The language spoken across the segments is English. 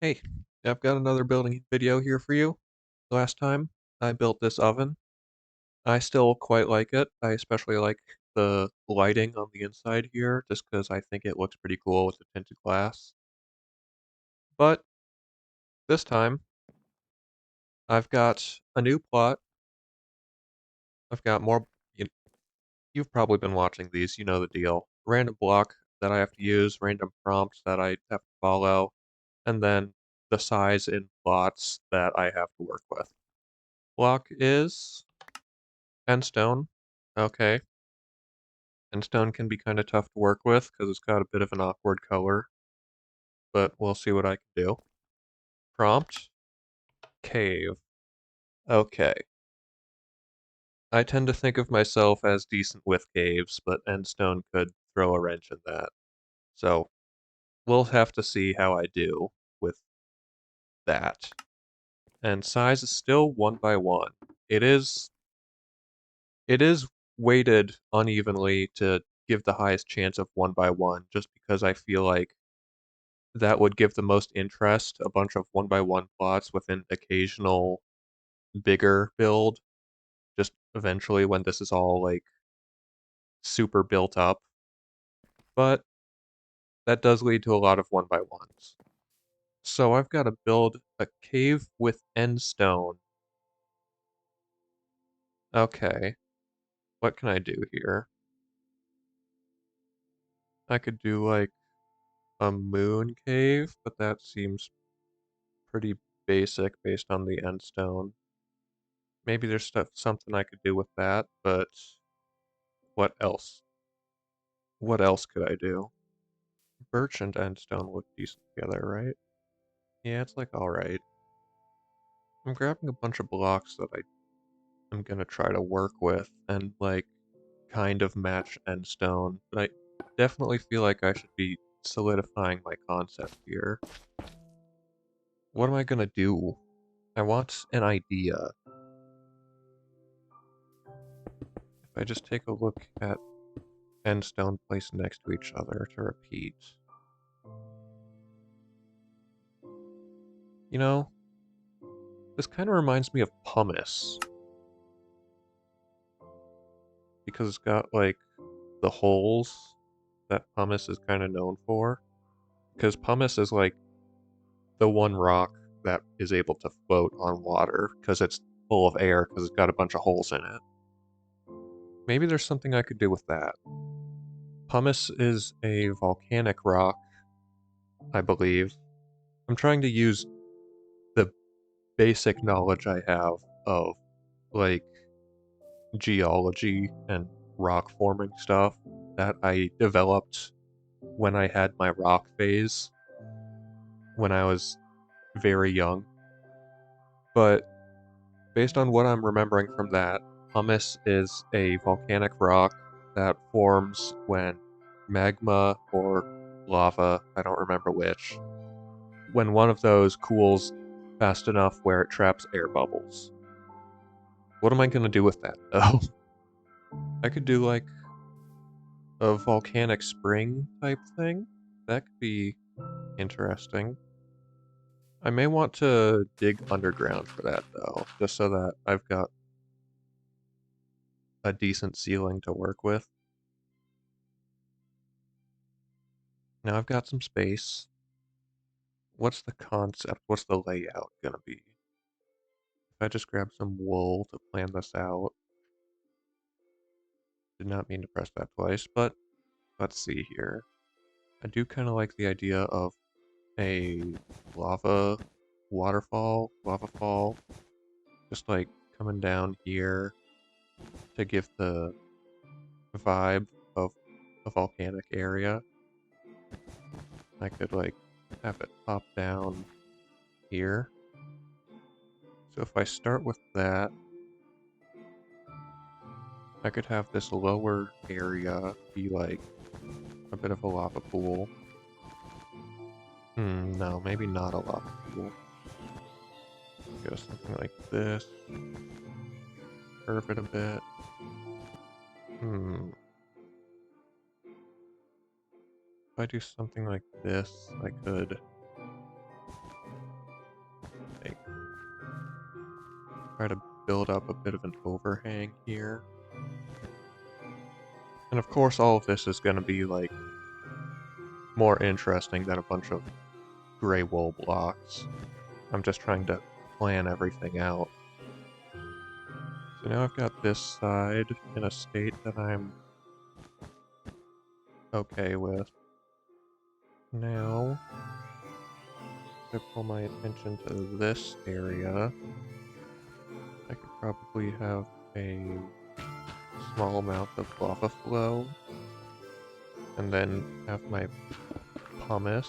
Hey, I've got another building video here for you. Last time I built this oven. I still quite like it. I especially like the lighting on the inside here, just because I think it looks pretty cool with the tinted glass. But this time, I've got a new plot. I've got more. You, you've probably been watching these, you know the deal. Random block that I have to use, random prompts that I have to follow, and then the size in plots that I have to work with. Block is Endstone. Okay. Endstone can be kind of tough to work with because it's got a bit of an awkward color, but we'll see what I can do. Prompt, cave. Okay. I tend to think of myself as decent with caves, but Endstone could throw a wrench in that. So we'll have to see how I do with that. And size is still 1 by 1. It is it is weighted unevenly to give the highest chance of 1 by 1, just because I feel like that would give the most interest, a bunch of 1 by 1 plots with an occasional bigger build, just eventually when this is all like super built up. But that does lead to a lot of 1 by 1s. So I've got to build a cave with end stone. Okay, what can I do here? I could do like a moon cave, but that seems pretty basic based on the end stone. Maybe there's something I could do with that, but what else? What else could I do? Birch and endstone look decent together, right? Yeah, it's like alright. I'm grabbing a bunch of blocks that I'm gonna try to work with and like kind of match endstone, but I definitely feel like I should be solidifying my concept here. What am I gonna do? I want an idea. If I just take a look at endstone placed next to each other to repeat. You know, this kind of reminds me of pumice because it's got like the holes that pumice is kind of known for. Because pumice is like the one rock that is able to float on water because it's full of air because it's got a bunch of holes in it. Maybe there's something I could do with that. Pumice is a volcanic rock, I believe. I'm trying to use the basic knowledge I have of like geology and rock forming stuff that I developed when I had my rock phase when I was very young. But based on what I'm remembering from that, pumice is a volcanic rock that forms when magma or lava, I don't remember which, when one of those cools fast enough where it traps air bubbles. What am I going to do with that, though? I could do like a volcanic spring type thing. That could be interesting. I may want to dig underground for that, though, just so that I've got a decent ceiling to work with. Now I've got some space. What's the concept? What's the layout gonna be? If I just grab some wool to plan this out. Did not mean to press that twice, but let's see here. I do kind of like the idea of a lava waterfall, lava fall, just like coming down here to give the vibe of a volcanic area. I could like have it pop down here. So if I start with that, I could have this lower area be like a bit of a lava pool. No, maybe not a lava pool. Go something like this. Curve it a bit. Hmm. If I do something like this, I could try to build up a bit of an overhang here. And of course all of this is going to be like more interesting than a bunch of gray wool blocks. I'm just trying to plan everything out. So now I've got this side in a state that I'm okay with. Now, if I pull my attention to this area, I could probably have a small amount of lava flow, and then have my pumice,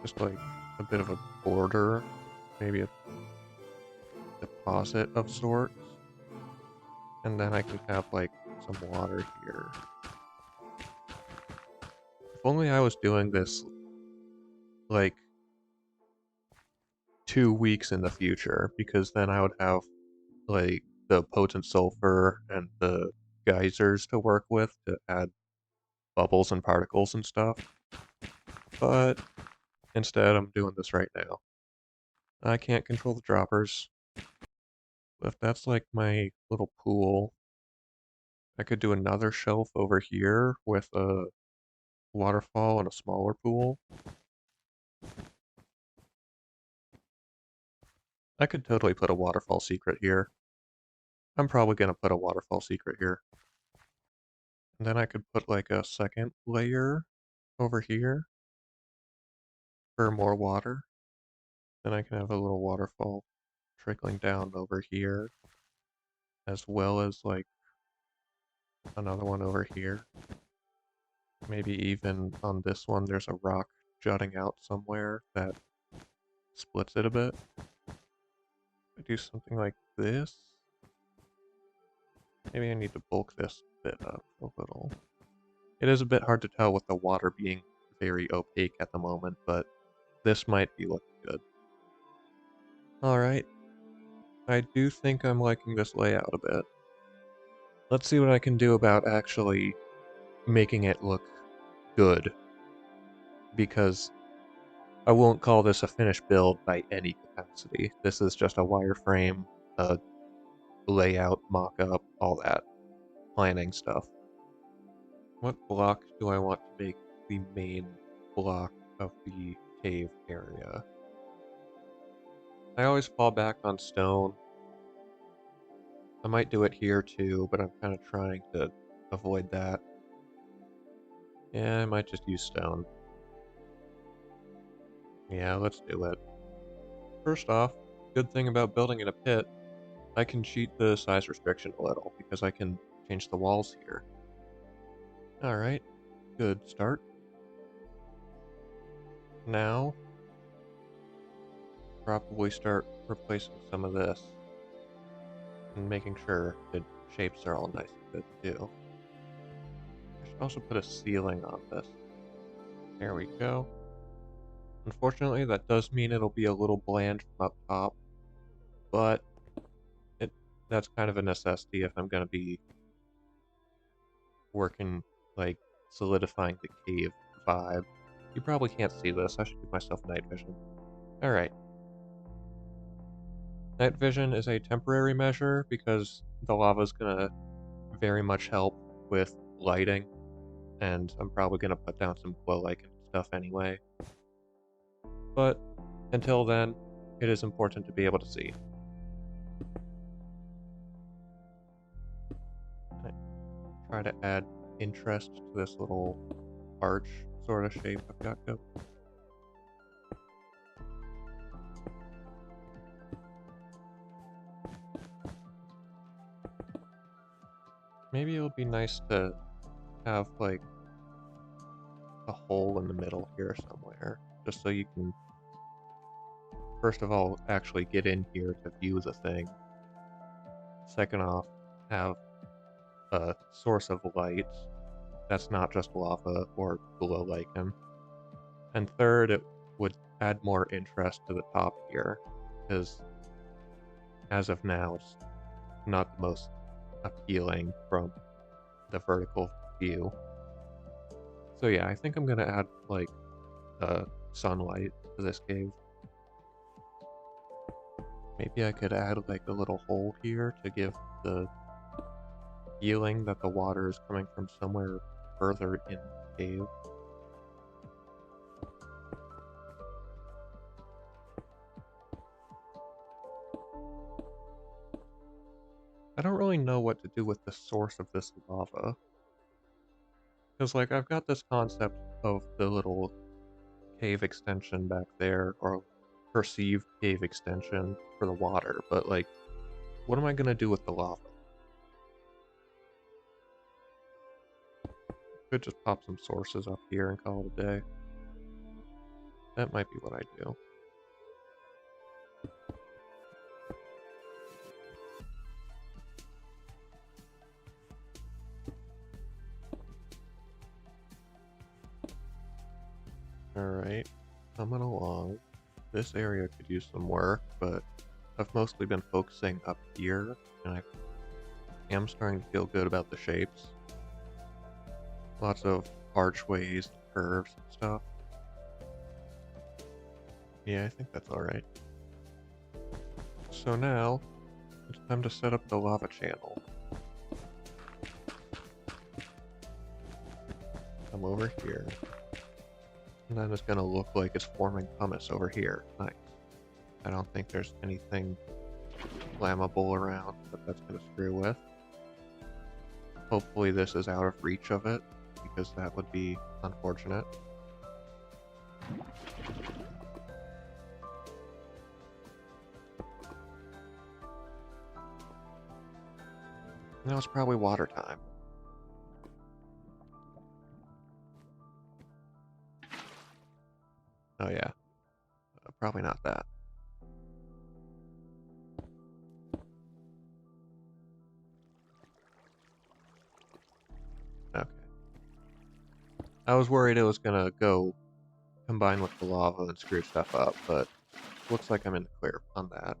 just like a bit of a border, maybe a deposit of sorts, and then I could have like some water here. If only I was doing this like 2 weeks in the future, because then I would have like the potent sulfur and the geysers to work with to add bubbles and particles and stuff. But instead, I'm doing this right now. I can't control the droppers. But if that's like my little pool, I could do another shelf over here with a waterfall and a smaller pool. I could totally put a waterfall secret here. I'm probably gonna put a waterfall secret here. And then I could put like a second layer over here for more water. Then I can have a little waterfall trickling down over here, as well as like another one over here. Maybe even on this one there's a rock jutting out somewhere that splits it a bit. I do something like this. Maybe I need to bulk this bit up a little. It is a bit hard to tell with the water being very opaque at the moment, but this might be looking good. Alright. I do think I'm liking this layout a bit. Let's see what I can do about actually making it look good. Because I won't call this a finished build by any capacity. This is just a wireframe, a layout, mock-up, all that planning stuff. What block do I want to make the main block of the cave area? I always fall back on stone. I might do it here too, but I'm kind of trying to avoid that. Yeah, I might just use stone. Yeah, let's do it. First off, good thing about building in a pit, I can cheat the size restriction a little, because I can change the walls here. Alright, good start. Now, probably start replacing some of this, and making sure the shapes are all nice and good too. I should also put a ceiling on this. There we go. Unfortunately, that does mean it'll be a little bland from up top, but that's kind of a necessity if I'm going to be working, like, solidifying the cave vibe. You probably can't see this. I should give myself night vision. Alright. Night vision is a temporary measure because the lava is going to very much help with lighting, and I'm probably going to put down some glow lichen stuff anyway. But until then, it is important to be able to see. I try to add interest to this little arch sort of shape I've got going. Maybe it would be nice to have like a hole in the middle here somewhere, just so you can, first of all, actually get in here to view the thing. Second off, have a source of light that's not just lava or glow lichen. And third, it would add more interest to the top here, because as of now, it's not the most appealing from the vertical view. So yeah, I think I'm gonna add like sunlight to this cave. Maybe I could add like a little hole here to give the feeling that the water is coming from somewhere further in the cave. I don't really know what to do with the source of this lava. Because, like, I've got this concept of the little cave extension back there, or perceived cave extension for the water, but, like, what am I gonna do with the lava? Could just pop some sources up here and call it a day. That might be what I do. Alright, coming along. This area could use some work, but I've mostly been focusing up here, and I am starting to feel good about the shapes. Lots of archways, curves, and stuff. Yeah, I think that's alright. So now, it's time to set up the lava channel. Come over here. And then it's gonna look like it's forming pumice over here. Nice. I don't think there's anything flammable around that that's gonna screw with. Hopefully this is out of reach of it, because that would be unfortunate. Now it's probably water time. Oh yeah, probably not that. Okay. I was worried it was gonna go combine with the lava and screw stuff up, but looks like I'm in the clear on that.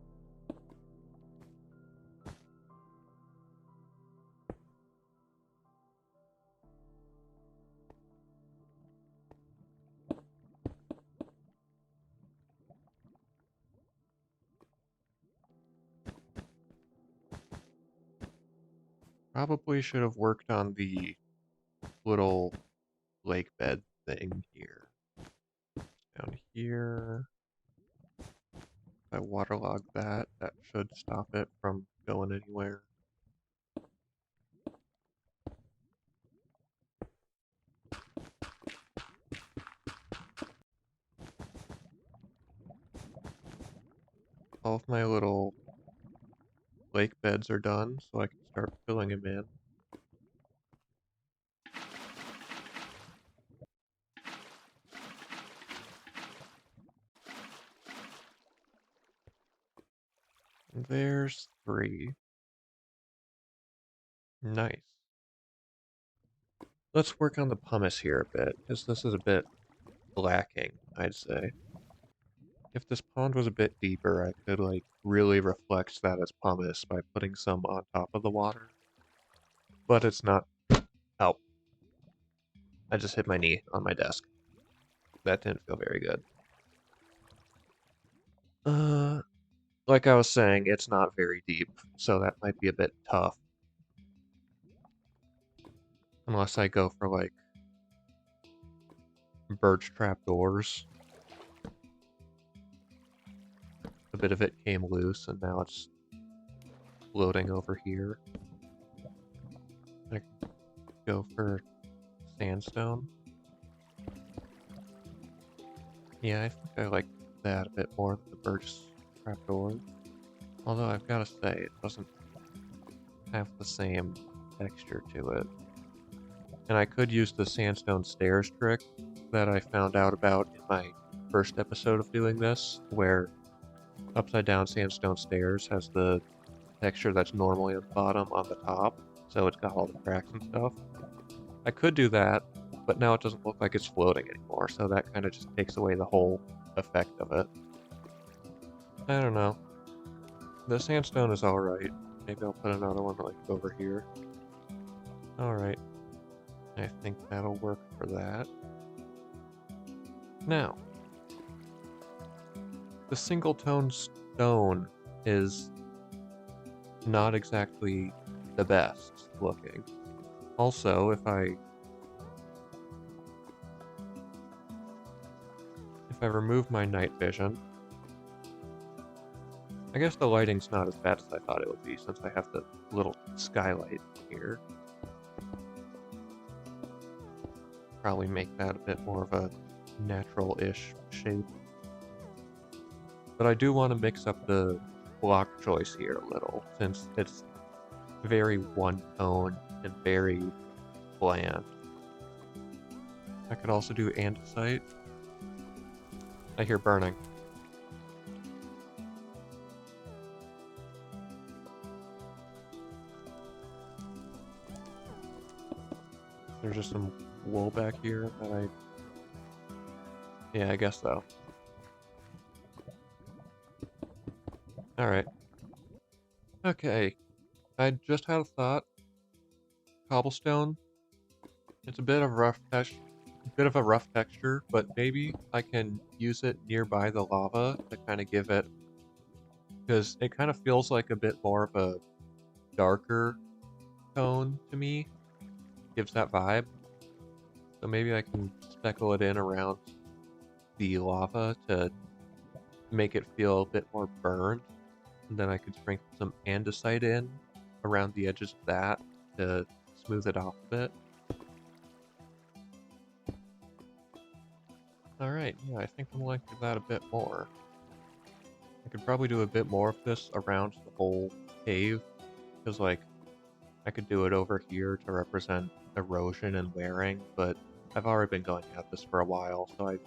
Probably should have worked on the little lake bed thing here. Down here. If I waterlog that, that should stop it from going anywhere. All of my little lake beds are done, so I can start filling them in. There's 3. Nice. Let's work on the pumice here a bit, because this is a bit lacking, I'd say. If this pond was a bit deeper, I could, like, really reflect that as pumice by putting some on top of the water. But it's not. Oh. I just hit my knee on my desk. That didn't feel very good. Like I was saying, it's not very deep, so that might be a bit tough. Unless I go for, like, birch trapdoors. A bit of it came loose, and now it's floating over here. I go for sandstone. Yeah, I think I like that a bit more than the birch trapdoor. Although I've got to say, it doesn't have the same texture to it. And I could use the sandstone stairs trick that I found out about in my first episode of doing this, where upside down sandstone stairs has the texture that's normally on the bottom on the top, so it's got all the cracks and stuff. I could do that, but now it doesn't look like it's floating anymore, so that kind of just takes away the whole effect of it. I don't know. The sandstone is alright. Maybe I'll put another one like over here. Alright. I think that'll work for that. Now, the single tone stone is not exactly the best looking. Also, if I remove my night vision, I guess the lighting's not as bad as I thought it would be since I have the little skylight here. Probably make that a bit more of a natural-ish shape. But I do want to mix up the block choice here a little, since it's very one-tone and very bland. I could also do andesite. I hear burning. There's just some wool back here that I... Yeah, I guess so. Alright. Okay. I just had a thought. Cobblestone. It's a bit of a rough texture, but maybe I can use it nearby the lava to kind of give it... Because it kind of feels like a bit more of a darker tone to me. Gives that vibe. So maybe I can speckle it in around the lava to make it feel a bit more burned. And then I could sprinkle some andesite in around the edges of that to smooth it off a bit. Alright, yeah, I think I'm liking that a bit more. I could probably do a bit more of this around the whole cave, because, like, I could do it over here to represent erosion and wearing, but I've already been going at this for a while, so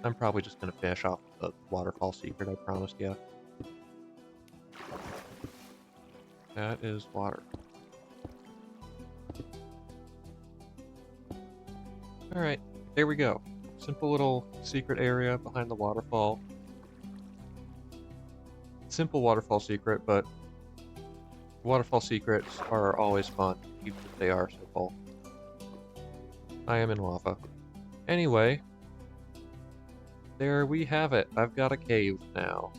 I'm probably just going to finish off the waterfall secret I promised you. That is water. Alright, there we go. Simple little secret area behind the waterfall. Simple waterfall secret, but waterfall secrets are always fun, even if they are simple. I am in lava. Anyway, there we have it. I've got a cave now.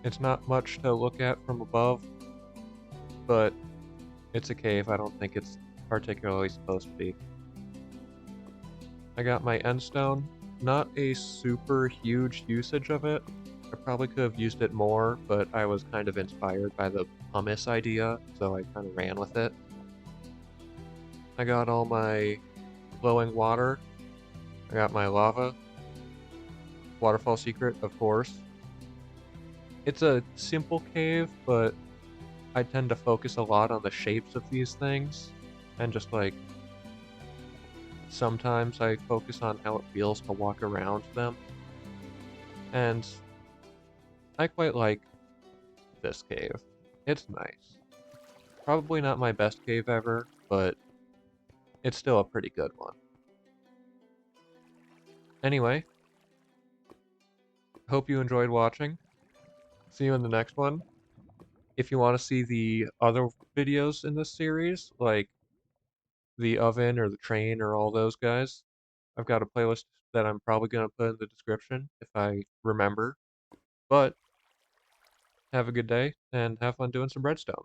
It's not much to look at from above, but it's a cave. I don't think it's particularly supposed to be. I got my endstone. Not a super huge usage of it. I probably could have used it more, but I was kind of inspired by the hummus idea, so I kind of ran with it. I got all my flowing water. I got my lava. Waterfall secret, of course. It's a simple cave, but I tend to focus a lot on the shapes of these things, and just like sometimes I focus on how it feels to walk around them. And I quite like this cave. It's nice. Probably not my best cave ever, but it's still a pretty good one. Anyway, hope you enjoyed watching. See you in the next one. If you want to see the other videos in this series, like the oven or the train or all those guys, I've got a playlist that I'm probably going to put in the description if I remember. But have a good day and have fun doing some redstone.